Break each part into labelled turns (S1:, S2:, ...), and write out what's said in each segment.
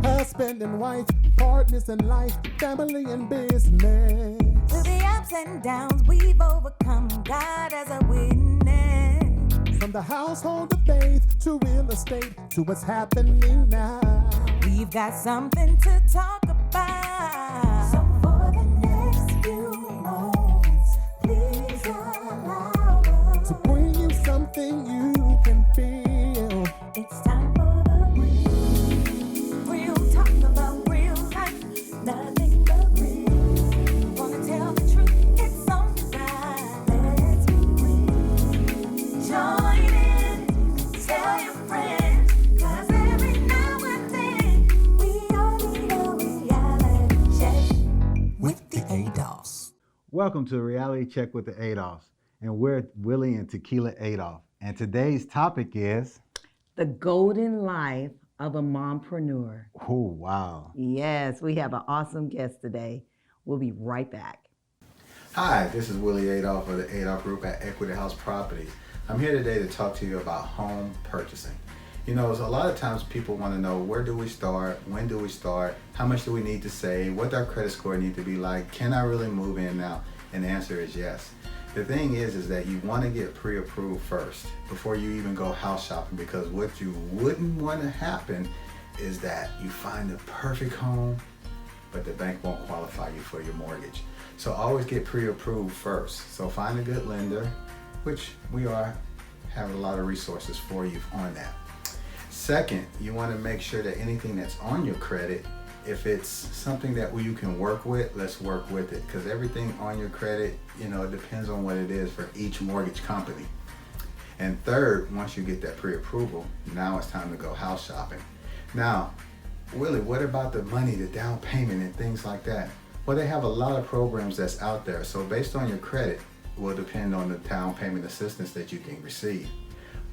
S1: husband and wife, partners in life, family and business.
S2: Through the ups and downs, we've overcome. God as a witness.
S1: From the household of faith to real estate to what's happening now.
S2: We've got something to talk about. So for the next few moments, please allow us
S1: to bring you something you can feel.
S2: It's time for the real talk about real life. Nothing but real. Wanna tell the truth, it's on design. Let's be real. Join in, tell your friends. Cause every now and then, we all need a reality check
S1: With the Adolphs.
S3: Welcome to Reality Check with the Adolphs, and we're Willie and Tikila Adolph. And today's topic is
S4: the golden life of a mompreneur.
S3: oh wow.
S4: Yes, we have an awesome guest today. We'll be right back.
S3: Hi, this is Willie Adolph of the Adolph Group at Equity House Properties. I'm here today to talk to you about home purchasing. You know, a lot of times people want to know, where do we start? When do we start? How much do we need to save? What does our credit score need to be like? Can I really move in now? And the answer is yes. The thing is that you want to get pre-approved first before you even go house shopping, because what you wouldn't want to happen is that you find the perfect home, but the bank won't qualify you for your mortgage. So always get pre-approved first. So find a good lender, which we have a lot of resources for you on that. Second, you want to make sure that anything that's on your credit, if it's something that you can work with, let's work with it, because everything on your credit, you know, it depends on what it is for each mortgage company. And third, once you get that pre-approval, now it's time to go house shopping. Now, Willie, what about the money, the down payment and things like that? Well, they have a lot of programs that's out there. So based on your credit will depend on the down payment assistance that you can receive.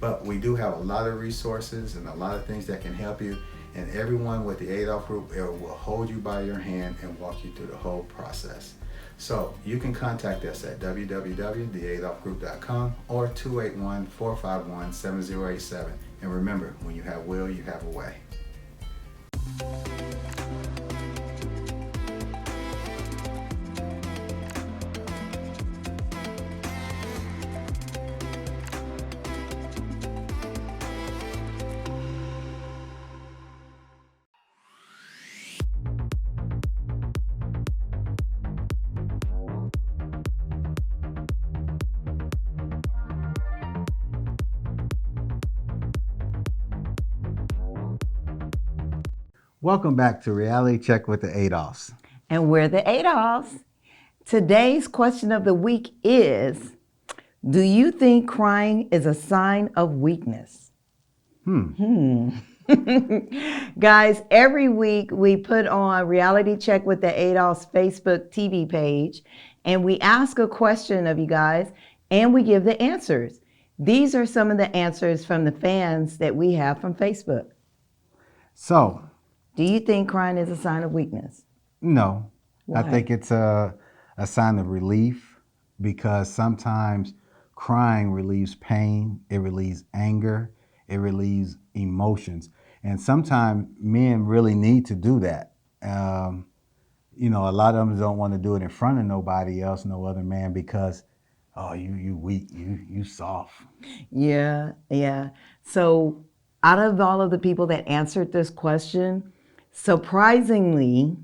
S3: But we do have a lot of resources and a lot of things that can help you. And everyone with the Adolph Group will hold you by your hand and walk you through the whole process. So you can contact us at www.theadolphgroup.com or 281-451-7087. And remember, when you have will, you have a way. Welcome back to Reality Check with the Adolphs.
S4: And we're the Adolphs. Today's question of the week is, do you think crying is a sign of weakness? Guys, every week we put on Reality Check with the Adolphs Facebook TV page, and we ask a question of you guys, and we give the answers. These are some of the answers from the fans that we have from Facebook.
S3: So,
S4: do you think crying is a sign of weakness?
S3: no.
S4: Why?
S3: I think it's a sign of relief, because sometimes crying relieves pain, it relieves anger, it relieves emotions. And sometimes men really need to do that. You know, a lot of them don't want to do it in front of nobody else, no other man, because, oh, you weak, you soft.
S4: Yeah. So out of all of the people that answered this question, surprisingly,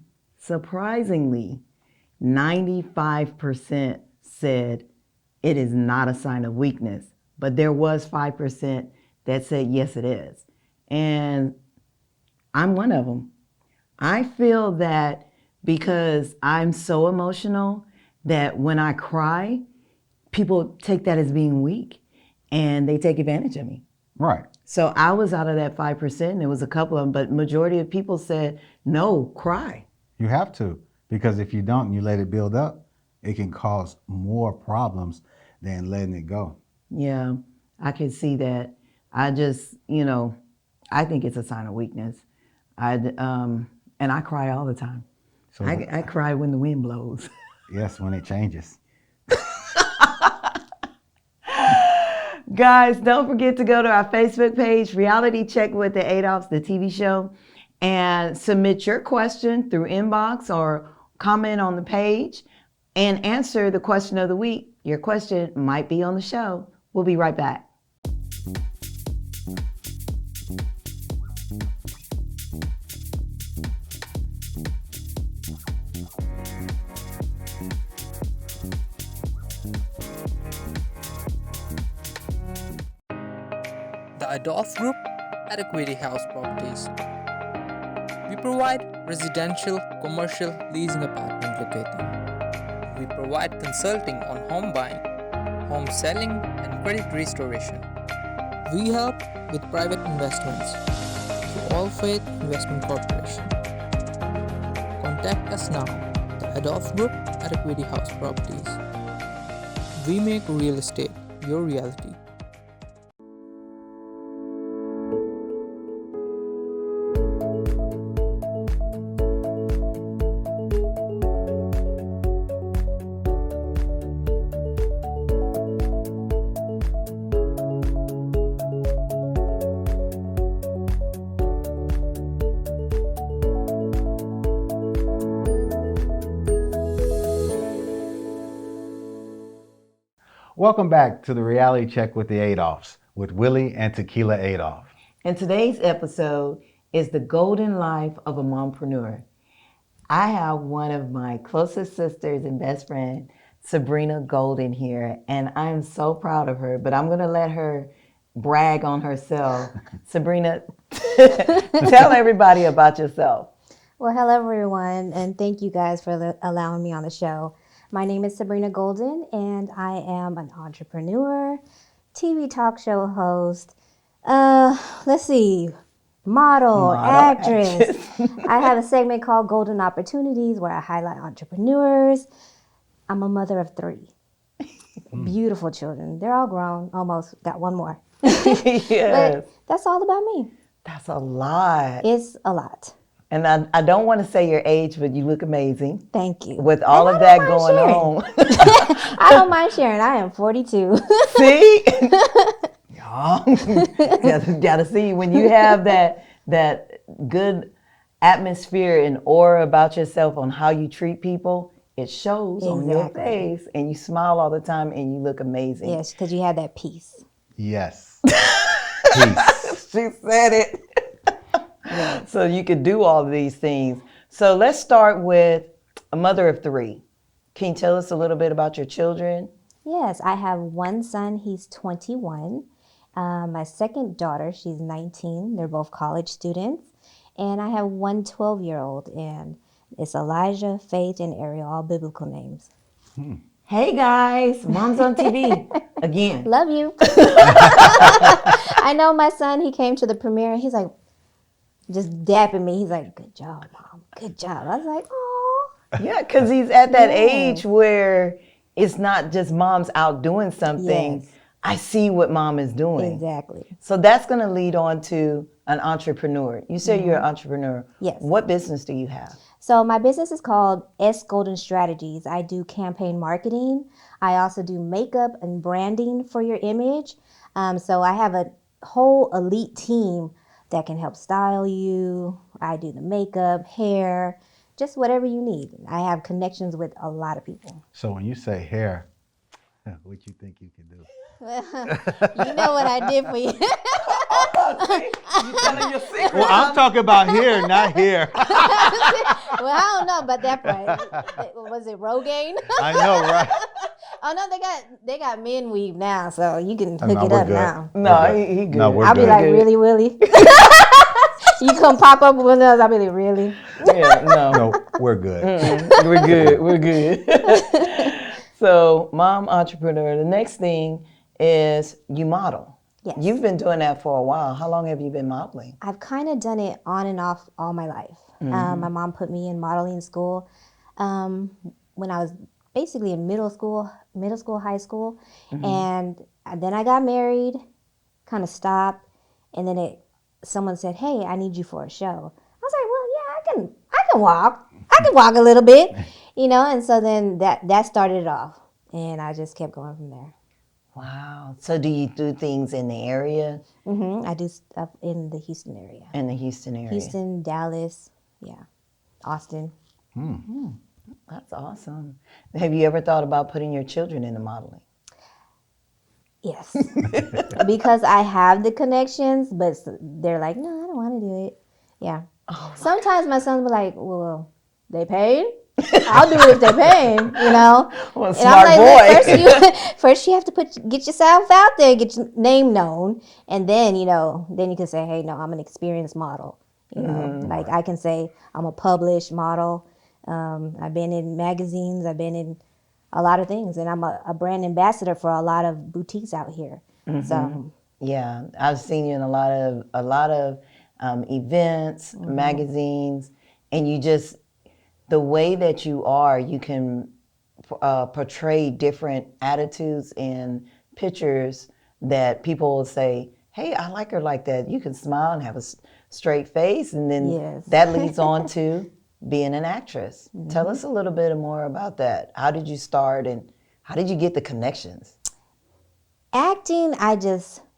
S4: 95% said it is not a sign of weakness, but there was 5% that said yes, it is. And I'm one of them. I feel that because I'm so emotional that when I cry, people take that as being weak and they take advantage of me.
S3: Right.
S4: So I was out of that 5%. There was a couple of them, but majority of people said, no, cry.
S3: You have to, because if you don't and you let it build up, it can cause more problems than letting it go.
S4: Yeah, I can see that. I just, I think it's a sign of weakness. And I cry all the time.
S3: So
S4: I cry when the wind blows.
S3: yes, when it changes.
S4: Guys, don't forget to go to our Facebook page, Reality Check with the Adolphs, the TV show. and submit your question through inbox or comment on the page and answer the question of the week. Your question might be on the show. We'll be right back.
S5: The Adolphs Group at Equity House Properties. We provide residential, commercial leasing apartment locating. We provide consulting on home buying, home selling, and credit restoration. We help with private investments through All Faith Investment Corporation. Contact us now, the Adolphs Group at Equity House Properties. We make real estate your reality.
S3: Welcome back to the Reality Check with the Adolphs with Willie and Tikila Adolph.
S4: And today's episode is the golden life of a mompreneur. I have one of my closest sisters and best friend, Sabrina Golden here, and I'm so proud of her, but I'm going to let her brag on herself. Sabrina, tell everybody about yourself.
S6: Well, hello everyone, and thank you guys for allowing me on the show. My name is Sabrina Golden, and I am an entrepreneur, TV talk show host, model, actress. I have a segment called Golden Opportunities where I highlight entrepreneurs. I'm a mother of 3 beautiful children. They're all grown, almost got one more.
S4: Yes.
S6: But that's all about me.
S4: That's a lot.
S6: It's a lot.
S4: And I don't want to say your age, but you look amazing.
S6: Thank you.
S4: With all of that going on.
S6: I don't mind sharing. I am 42.
S4: See? Gotta see when you have that good atmosphere and aura about yourself on how you treat people, it shows on your face, and you smile all the time and you look amazing.
S6: Yes, because you have that peace.
S3: Yes. Peace.
S4: She said it. So you could do all of these things. So let's start with a mother of 3. Can you tell us a little bit about your children?
S6: Yes, I have one son, he's 21. My second daughter, she's 19. They're both college students. And I have one 12-year-old, and it's Elijah, Faith, and Ariel, all biblical names.
S4: Hey guys, Mom's on TV again.
S6: Love you. I know my son, he came to the premiere, and he's like, just dapping me. He's like, good job, Mom. Good job. I was like, oh.
S4: Yeah, because he's at that age where it's not just Mom's out doing something.
S6: Yes.
S4: I see what Mom is doing.
S6: Exactly.
S4: So that's going to lead on to an entrepreneur. You say you're an entrepreneur.
S6: Yes.
S4: What business do you have?
S6: So my business is called Golden Strategies. I do campaign marketing. I also do makeup and branding for your image. So I have a whole elite team that can help style you. I do the makeup, hair, just whatever you need. I have connections with a lot of people.
S3: So when you say hair, what you think you can do?
S6: You know what I did for you.
S4: You telling your secret.
S3: Well, I'm talking about hair, not hair.
S6: Well, I don't know about that part. Was it Rogaine?
S3: I know, right?
S6: Oh no, they got men weave now, so you can hook
S3: No,
S6: it
S3: we're
S6: up
S3: good.
S6: now.
S4: No, he good.
S3: No, we're
S6: I'll be
S3: good.
S6: like, really, Willie? You come pop up with us, I'll be like, really?
S4: Yeah, no.
S3: No, we're good.
S4: We're good. We're good. So, Mom entrepreneur, the next thing is you model.
S6: Yes.
S4: You've been doing that for a while. How long have you been modeling?
S6: I've kind of done it on and off all my life. My mom put me in modeling school when I was basically in middle school, high school. And then I got married, kind of stopped. And then someone said, hey, I need you for a show. I was like, well, yeah, I can walk. I can walk a little bit, and so then that started it off. And I just kept going from there.
S4: Wow. So do you do things in the area,
S6: I do stuff in the Houston area.
S4: in the Houston area?
S6: Houston, Dallas, yeah, Austin.
S4: That's awesome. Have you ever thought about putting your children into modeling?
S6: Yes, because I have the connections, but they're like, no, I don't want to do it. Yeah. Sometimes my sons be like, well, they paid? I'll do it if they're paying, you know.
S4: Well,
S6: And
S4: smart
S6: I'm
S4: boy.
S6: like, first you have to get yourself out there, get your name known, and then then you can say, hey, no, I'm an experienced model. You know, like I can say I'm a published model. I've been in magazines. I've been in a lot of things, and I'm a brand ambassador for a lot of boutiques out here. So
S4: Yeah, I've seen you in a lot of events, magazines, and you just, the way that you are, you can portray different attitudes in pictures that people will say, hey, I like her like that. You can smile and have a straight face, and then
S6: Yes.
S4: that leads on to being an actress. Tell us a little bit more about that. How did you start, and how did you get the connections?
S6: acting,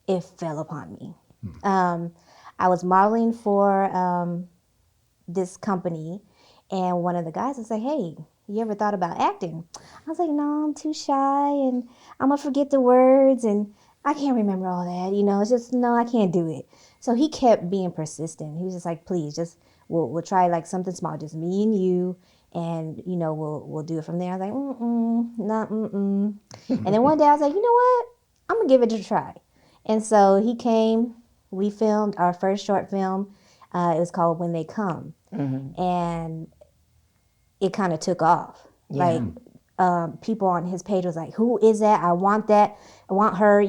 S6: it fell upon me. I was modeling for this company, and one of the guys was like, hey, you ever thought about acting? I was like, no, I'm too shy, and I'm gonna forget the words, and I can't remember all that, it's just, no, I can't do it. So he kept being persistent. He was just like, please, we'll try like something small, just me and you, and we'll do it from there. I was like, not. And then one day I was like, you know what? I'm gonna give it a try. And so he came. We filmed our first short film. It was called When They Come, and it kind of took off.
S4: Yeah.
S6: Like people on his page was like, who is that? I want that. I want her.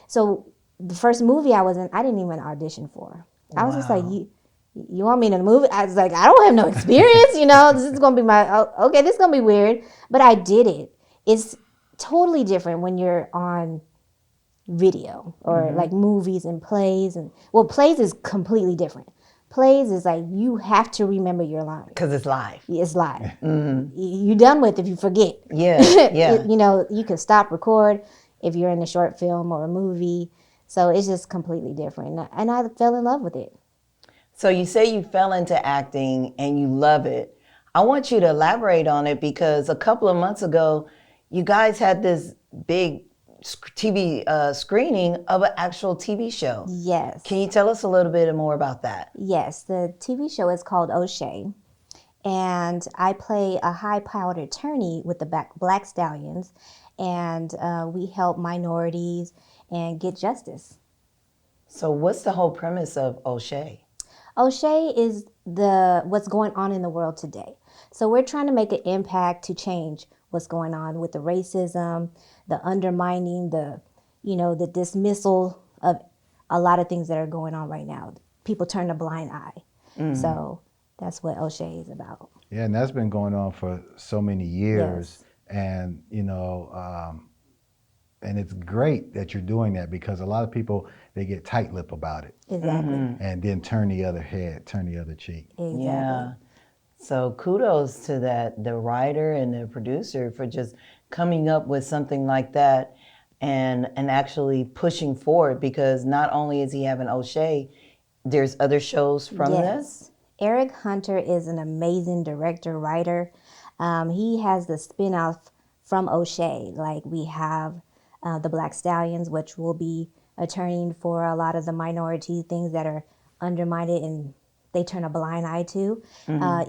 S6: So the first movie I was in, I didn't even audition for. I was just like, you want me in a movie? I was like, I don't have no experience, this is going to be this is going to be weird. But I did it. It's totally different when you're on video or like movies and plays. Plays is completely different. Plays is like, you have to remember your lines.
S4: Because it's live.
S6: It's live. You're done with if you forget.
S4: Yeah, yeah.
S6: You can stop record if you're in a short film or a movie. So it's just completely different. And I fell in love with it.
S4: So you say you fell into acting and you love it. I want you to elaborate on it, because a couple of months ago, you guys had this big TV screening of an actual TV show.
S6: Yes.
S4: Can you tell us a little bit more about that?
S6: Yes, the TV show is called O'Shea, and I play a high-powered attorney with the Black Stallions, and we help minorities and get justice.
S4: So what's the whole premise of O'Shea?
S6: O'Shea is what's going on in the world today. So we're trying to make an impact to change what's going on with the racism, the undermining, the dismissal of a lot of things that are going on right now. People turn a blind eye. So that's what O'Shea is about.
S3: Yeah, and that's been going on for so many years.
S6: Yes.
S3: And, and it's great that you're doing that, because a lot of people, they get tight-lipped about it.
S6: Exactly.
S3: And then turn the other head, turn the other cheek.
S6: Exactly.
S4: Yeah. So kudos to the writer and the producer for just coming up with something like that and actually pushing forward, because not only is he having O'Shea, there's other shows from this.
S6: Eric Hunter is an amazing director, writer. He has the spin-off from O'Shea. Like we have the Black Stallions, which will be attorneying for a lot of the minority things that are undermined and they turn a blind eye to.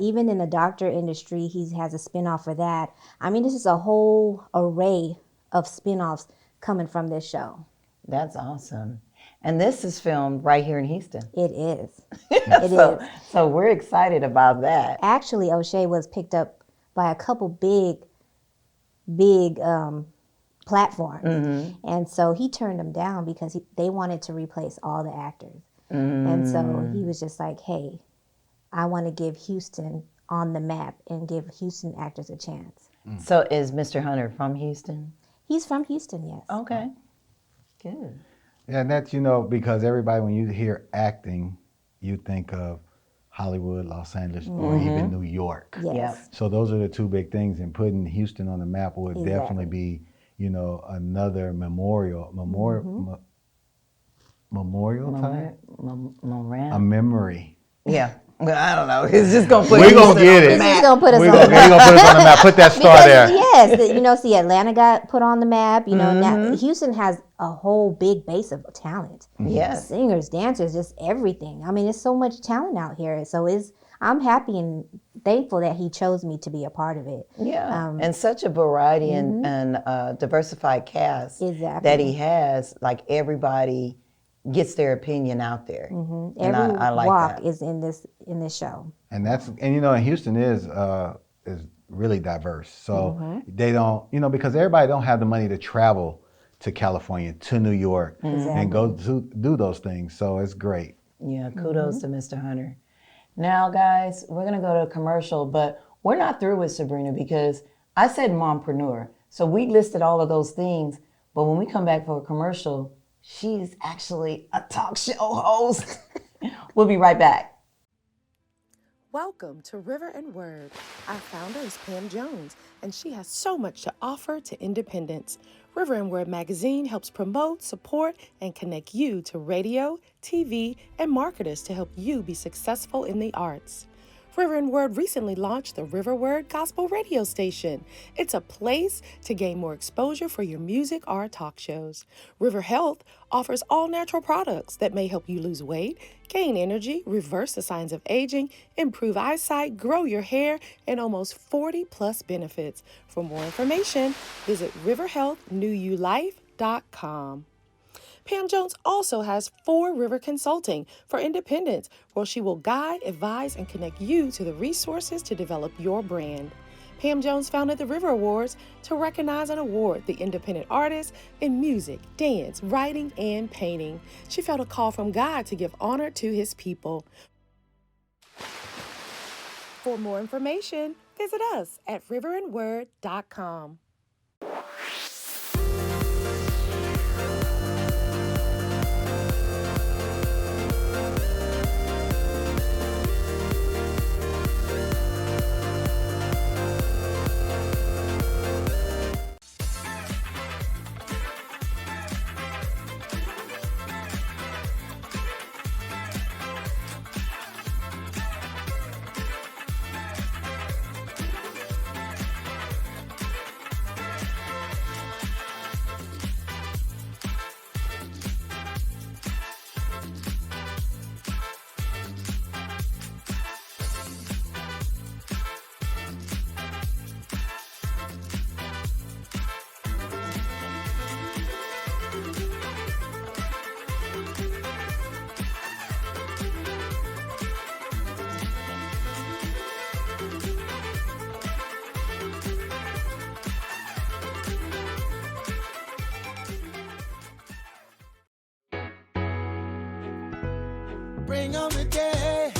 S6: Even in the doctor industry, he has a spin-off for that. I mean, this is a whole array of spin-offs coming from this show.
S4: That's awesome. And this is filmed right here in Houston.
S6: It is. It is.
S4: So we're excited about that.
S6: Actually, O'Shea was picked up by a couple big platforms. And so he turned them down because they wanted to replace all the actors. And so he was just like, hey, I want to give Houston on the map and give Houston actors a chance.
S4: So is Mr. Hunter from Houston?
S6: He's from Houston, yes.
S4: Okay. Good.
S3: Yeah, and that's, because everybody, when you hear acting, you think of Hollywood, Los Angeles, or even New York.
S6: Yes.
S4: Yep.
S3: So those are the two big things, and putting Houston on the map would definitely be, another memorial time, a memory.
S4: Yeah. I don't know. It's just gonna put
S3: We're gonna get it.
S6: It's just gonna put us
S3: We're
S6: on the map.
S3: gonna put us on the map. Put that star
S6: Because,
S3: there.
S6: yes, see, Atlanta got put on the map. Now Houston has a whole big base of talent.
S4: Yes.
S6: Singers, dancers, just everything. I mean, it's so much talent out here. So I'm happy and thankful that he chose me to be a part of it.
S4: Yeah, and such a variety and diversified cast
S6: Exactly.
S4: that he has. Like everybody gets their opinion out there, and
S6: Every
S4: I like
S6: walk
S4: that.
S6: is in this show.
S3: And and Houston is really diverse. So they don't, because everybody don't have the money to travel to California, to New York, and go do those things. So it's great.
S4: Yeah, kudos to Mr. Hunter. Now, guys, we're gonna go to a commercial, but we're not through with Sabrina because I said mompreneur. So we listed all of those things, but when we come back for a commercial, she's actually a talk show host. We'll be right back.
S7: Welcome to River and Word. Our founder is Pam Jones, and she has so much to offer to independents. River and Word magazine helps promote, support, and connect you to radio, TV, and marketers to help you be successful in the arts. River and Word recently launched the River Word Gospel Radio Station. It's a place to gain more exposure for your music or talk shows. River Health offers all natural products that may help you lose weight, gain energy, reverse the signs of aging, improve eyesight, grow your hair, and almost 40 plus benefits. For more information, visit riverhealthnewulife.com. Pam Jones also has 4 River Consulting for independents, where she will guide, advise, and connect you to the resources to develop your brand. Pam Jones founded the River Awards to recognize and award the independent artists in music, dance, writing, and painting. She felt a call from God to give honor to his people. For more information, visit us at riverandword.com.
S1: Bring on the day.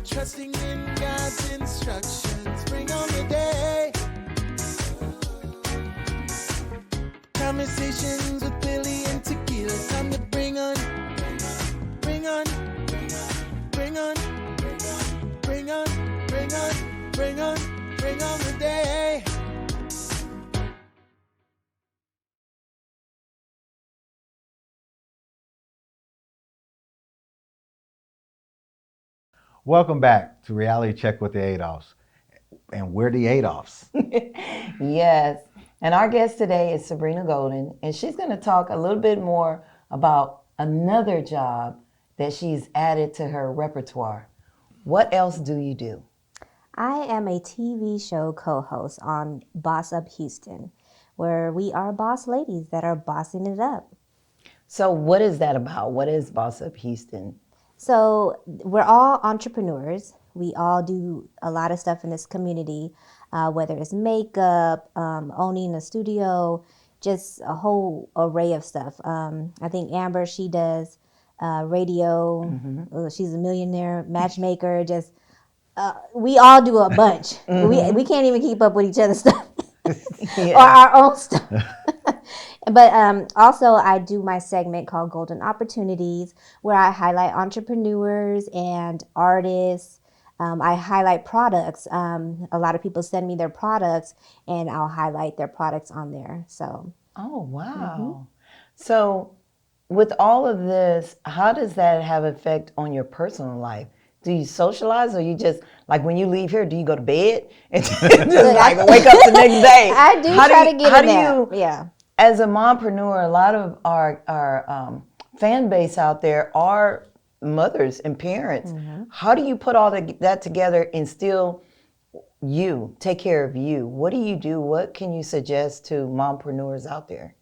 S1: Trusting in God's instructions. Bring on the day. Conversations with Willie and Tikila. Time to bring on, bring on, bring on, bring on, bring on, bring on, bring on the day.
S3: Welcome back to Reality Check with the Adolphs. And we're the Adolphs.
S4: Yes. And our guest today is Sabrina Golden, and she's going to talk a little bit more about another job that she's added to her repertoire. What else do you do?
S6: I am a TV show co-host on Boss Up Houston, where we are boss ladies that are bossing it up.
S4: So what is that about? What is Boss Up Houston?
S6: So we're all entrepreneurs. We all do a lot of stuff in this community, whether it's makeup, owning a studio, just a whole array of stuff. I think Amber, she does radio. She's a millionaire matchmaker. Just we all do a bunch. We can't even keep up with each other's stuff or our own stuff. But also I do my segment called Golden Opportunities, where I highlight entrepreneurs and artists I highlight products. A lot of people send me their products, and I'll highlight their products on there. So.
S4: Oh, wow. So with all of this, how does that have effect on your personal life? Do you socialize, or you just, like when you leave here, do you go to bed and just like wake up the next day?
S6: I do try to get in there. Yeah.
S4: As a mompreneur, a lot of our fan base out there are mothers and parents. How do you put all that together and still take care of you? What do you do? What can you suggest to mompreneurs out there?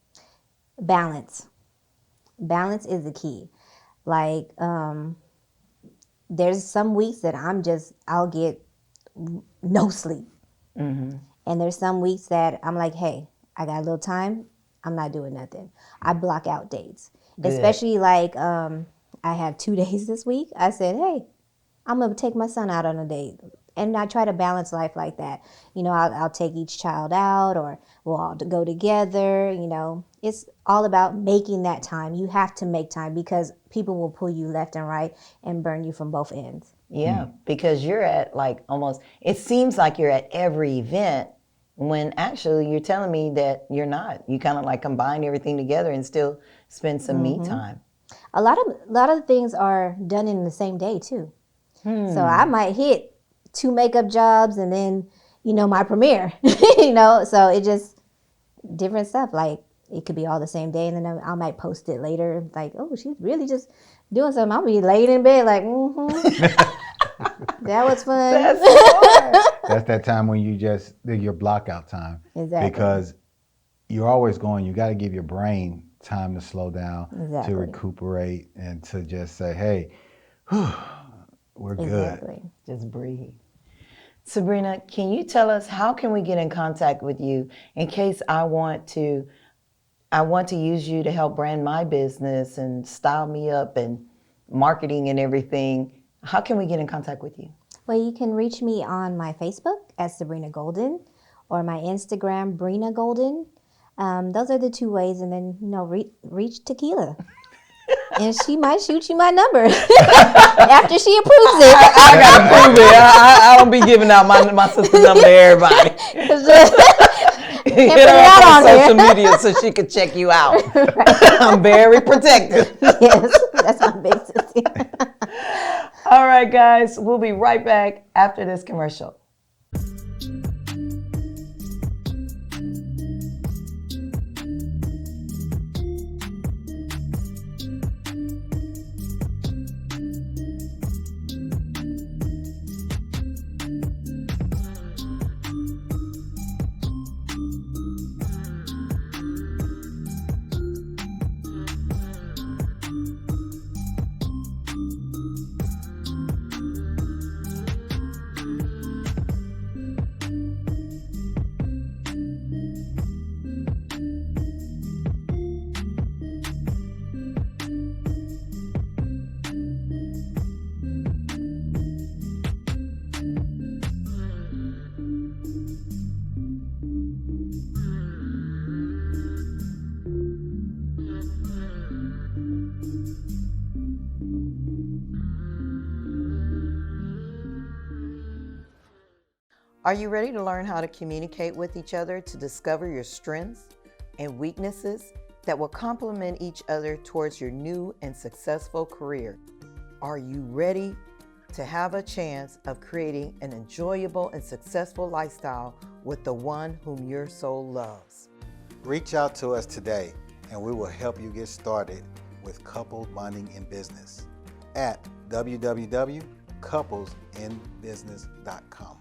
S6: Balance. Balance is the key. Like, there's some weeks that I'll get no sleep. And there's some weeks that I'm like, hey, I got a little time. I'm not doing nothing. I block out dates.
S4: Good.
S6: Especially like, I had 2 days this week. I said, hey, I'm going to take my son out on a date. And I try to balance life like that. You know, I'll take each child out, or we'll all go together. You know, it's all about making that time. You have to make time, because people will pull you left and right and burn you from both ends.
S4: Yeah, because you're at like almost, it seems like you're at every event, when actually you're telling me that you're not. You kind of like combine everything together and still spend some me time. A
S6: lot of things are done in the same day too. So I might hit 2 makeup jobs and then, you know, my premiere, you know, so it just different stuff. Like it could be all the same day, and then I might post it later. Like, oh, she's really just doing something. I'll be laying in bed like, that was fun.
S3: That's that time when your block out time.
S6: Exactly.
S3: Because you're always going, you got to give your brain time to slow down,
S6: Exactly.
S3: to recuperate, and to just say, hey, whew, we're good.
S4: Just breathe. Sabrina, can you tell us, how can we get in contact with you in case I want to use you to help brand my business and style me up and marketing and everything? How can we get in contact with you?
S6: Well, you can reach me on my Facebook at Sabrina Golden, or my Instagram, Brina Golden. Those are the 2 ways. And then, you know, reach Tikila. And she might shoot you my number after she approves it.
S4: I gotta prove it. I don't be giving out my sister's number to everybody. Hit her up on social media so she can check you out. I'm very protective.
S6: Yes, that's my big sister.
S4: All right, guys, we'll be right back after this commercial. Are you ready to learn how to communicate with each other to discover your strengths and weaknesses that will complement each other towards your new and successful career? Are you ready to have a chance of creating an enjoyable and successful lifestyle with the one whom your soul loves?
S3: Reach out to us today, and we will help you get started with couple bonding in business at www.couplesinbusiness.com.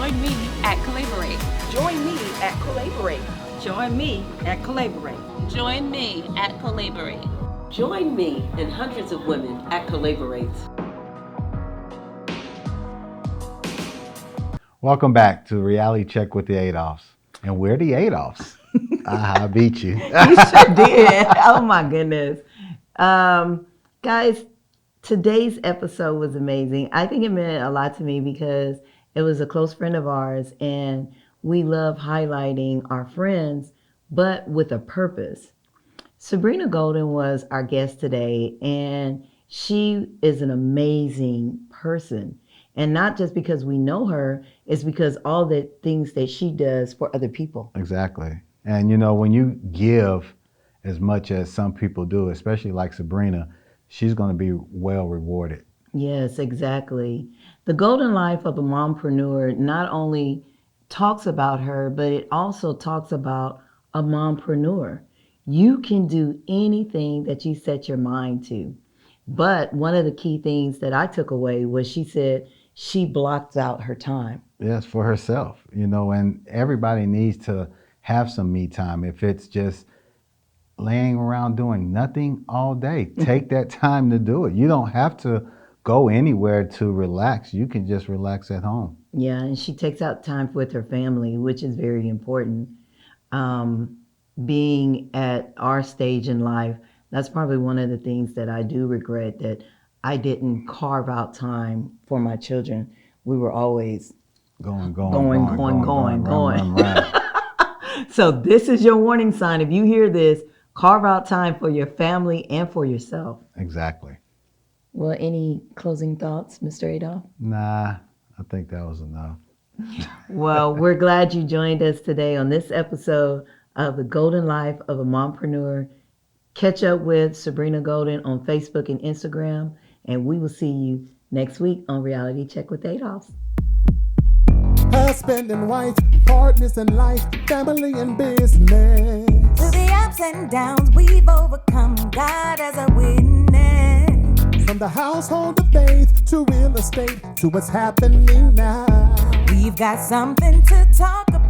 S8: Join me at Collaborate.
S9: Join me at Collaborate. Join me at Collaborate.
S8: Join me at Collaborate.
S9: Join me and hundreds of women at Collaborate.
S3: Welcome back to Reality Check with the Adolphs. And we're the Adolphs. I beat you.
S4: You sure did. Oh my goodness. Guys, today's episode was amazing. I think it meant a lot to me because it was a close friend of ours, and we love highlighting our friends, but with a purpose. Sabrina Golden was our guest today, and she is an amazing person. And not just because we know her, it's because all the things that she does for other people.
S3: Exactly. And you know, when you give as much as some people do, especially like Sabrina, she's going to be well rewarded.
S4: Yes, exactly. The Golden Life of a Mompreneur not only talks about her, but it also talks about a mompreneur. You can do anything that you set your mind to. But one of the key things that I took away was she said she blocked out her time.
S3: Yes, for herself, you know, and everybody needs to have some me time. If it's just laying around doing nothing all day, take that time to do it. You don't have to go anywhere to relax. You can just relax at home.
S4: Yeah, and she takes out time with her family, which is very important. Being at our stage in life, that's probably one of the things that I do regret, that I didn't carve out time for my children. We were always going. So this is your warning sign. If you hear this, carve out time for your family and for yourself.
S3: Exactly.
S4: Well, any closing thoughts, Mr. Adolph?
S3: Nah, I think that was enough.
S4: Well, we're glad you joined us today on this episode of The Golden Life of a Mompreneur. Catch up with Sabrina Golden on Facebook and Instagram, and we will see you next week on Reality Check with Adolphs.
S1: Husband and wife, partners in life, family and business.
S2: Through the ups and downs, we've overcome. God as a witness.
S1: From the household of faith to real estate to what's happening now.
S2: We've got something to talk about.